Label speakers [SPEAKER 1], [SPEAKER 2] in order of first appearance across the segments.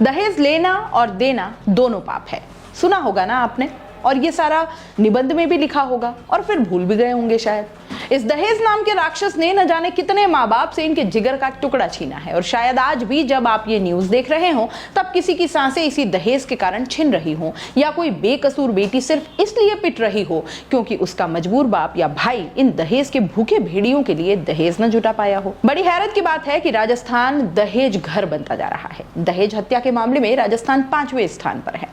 [SPEAKER 1] दहेज लेना और देना दोनों पाप है। सुना होगा ना आपने, और ये सारा निबंध में भी लिखा होगा और फिर भूल भी गए होंगे शायद। इस दहेज नाम के राक्षस ने न जाने कितने माँ बाप से इनके जिगर का टुकड़ा छीना है, और शायद आज भी जब आप ये न्यूज देख रहे हो तब किसी की सांसें इसी दहेज के कारण छिन रही हो, या कोई बेकसूर बेटी सिर्फ इसलिए पिट रही हो क्योंकि उसका मजबूर बाप या भाई इन दहेज के भूखे भेड़ियों के लिए दहेज न जुटा पाया हो। बड़ी हैरत की बात है कि राजस्थान दहेज घर बनता जा रहा है। दहेज हत्या के मामले में राजस्थान 5वें स्थान पर है।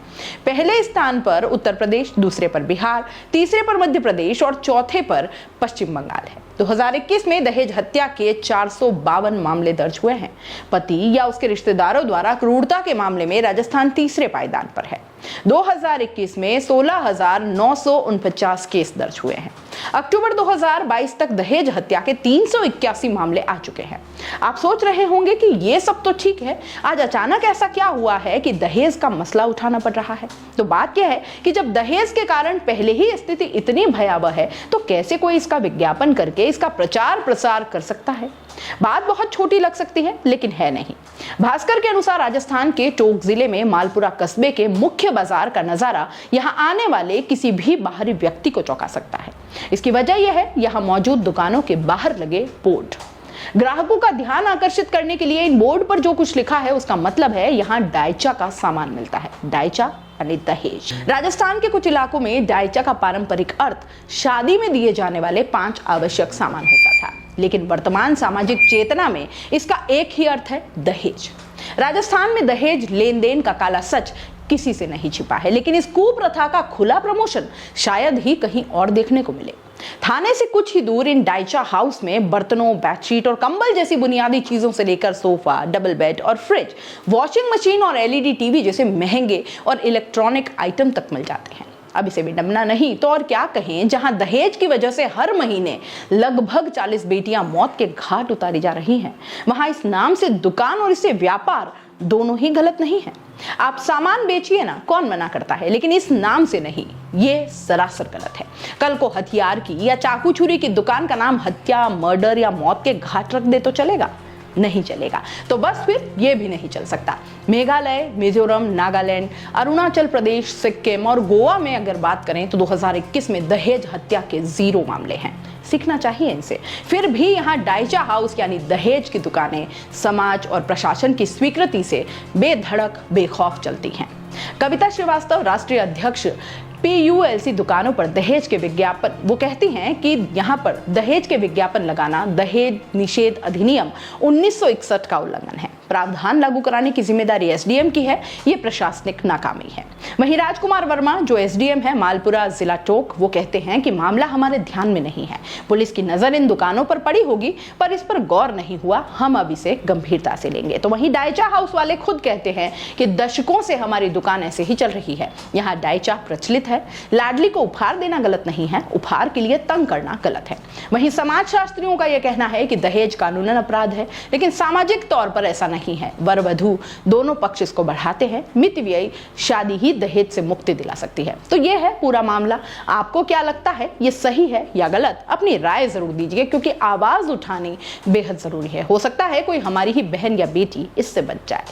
[SPEAKER 1] पहले स्थान पर उत्तर प्रदेश, दूसरे पर बिहार, तीसरे पर मध्य प्रदेश और चौथे पर पश्चिम बंगाल है। 2021 में दहेज हत्या के 452 मामले दर्ज हुए हैं। पति या उसके रिश्तेदारों द्वारा क्रूरता के मामले में राजस्थान तीसरे पायदान पर है। 2021 में 16,949 केस दर्ज हुए हैं। अक्टूबर 2022 तक दहेज हत्या के 381 मामले आ चुके हैं। आप सोच रहे होंगे कि ये सब तो ठीक है, आज अचानक ऐसा क्या हुआ है कि दहेज का मसला उठाना पड़ रहा है। तो बात यह है कि जब दहेज के कारण पहले ही स्थिति इतनी भयावह है तो कैसे कोई इसका विज्ञापन करके इसका प्रचार प्रसार कर सकता है। बात बहुत छोटी लग सकती है लेकिन है नहीं। भास्कर के अनुसार राजस्थान के टोंक जिले में मालपुरा कस्बे के मुख्य बाजार का नजारा यहां आने वाले किसी भी बाहरी व्यक्ति को चौंका सकता है। इसकी वजह यह है यहां मौजूद दुकानों के बाहर लगे बोर्ड। ग्राहकों का ध्यान आकर्षित करने के लिए इन बोर्ड पर जो कुछ लिखा है उसका मतलब है यहाँ डायचा का सामान मिलता है। डायचा यानी दहेज। राजस्थान के कुछ इलाकों में डायचा का पारंपरिक अर्थ शादी में दिए जाने वाले 5 आवश्यक सामान होता था, लेकिन वर्तमान सामाजिक चेतना में इसका एक ही अर्थ है दहेज। राजस्थान में दहेज लेन देन का काला सच किसी से नहीं छिपा है, लेकिन इस कुप्रथा का खुला प्रमोशन शायद ही कहीं और देखने को मिले। थाने से कुछ ही दूर इन डायचा हाउस में बर्तनों, बेडशीट और कंबल जैसी बुनियादी चीजों से लेकर सोफा, डबल बेड और फ्रिज, वॉशिंग मशीन और एलईडी टीवी जैसे महंगे और इलेक्ट्रॉनिक आइटम तक मिल जाते हैं। अब इसे भी डमना नहीं तो और क्या कहें, जहां दहेज की वजह से हर महीने लगभग 40 बेटियां मौत के घाट उतारी जा रही हैं, वहां इस नाम से दुकान और इससे व्यापार दोनों ही गलत नहीं है। आप सामान बेचिए ना, कौन मना करता है, लेकिन इस नाम से नहीं, ये सरासर गलत है। कल को हथियार की या चाकू छुरी की दुकान का नाम हत्या, मर्डर या मौत के घाट रख दे तो चलेगा? नहीं चलेगा। तो बस फिर ये भी नहीं चल सकता। मेघालय, मिजोरम, नागालैंड, अरुणाचल प्रदेश, सिक्किम और गोवा में अगर बात करें तो 2021 में दहेज हत्या के 0 मामले हैं। सीखना चाहिए इनसे। फिर भी यहाँ डायचा हाउस यानी दहेज की दुकानें समाज और प्रशासन की स्वीकृति से बेधड़क बेखौफ चलती हैं। कविता श्रीवास्तव, राष्ट्रीय अध्यक्ष PULC दुकानों पर दहेज के विज्ञापन, वो कहती हैं कि यहाँ पर दहेज के विज्ञापन लगाना दहेज निषेध अधिनियम 1961 का उल्लंघन है। प्रावधान लागू कराने की जिम्मेदारी SDM की है, ये प्रशासनिक नाकामी है। वहीं राजकुमार वर्मा जो SDM है मालपुरा जिला टोंक, वो कहते हैं कि मामला हमारे ध्यान में नहीं है। पुलिस की नजर इन दुकानों पर पड़ी होगी पर इस पर गौर नहीं हुआ, हम अब इसे गंभीरता से लेंगे। तो वहीं डायचा हाउस वाले खुद कहते हैं कि दशकों से हमारी दुकान ऐसे ही चल रही है, यहाँ डायचा प्रचलित है। लाडली को उपहार देना गलत नहीं है, उपहार के लिए तंग करना गलत है। वहीं समाज शास्त्रियों का यह कहना है कि दहेज कानूनन अपराध है, लेकिन सामाजिक तौर पर ऐसा नहीं है। वर वधू दोनों पक्ष इसको बढ़ाते हैं। मितव्ययी शादी ही दहेज से मुक्ति दिला सकती है। तो यह है पूरा मामला। आपको क्या लगता है, ये सही है या गलत? अपनी राय जरूर दीजिए, क्योंकि आवाज उठानी बेहद जरूरी है। हो सकता है कोई हमारी ही बहन या बेटी इससे बच जाए।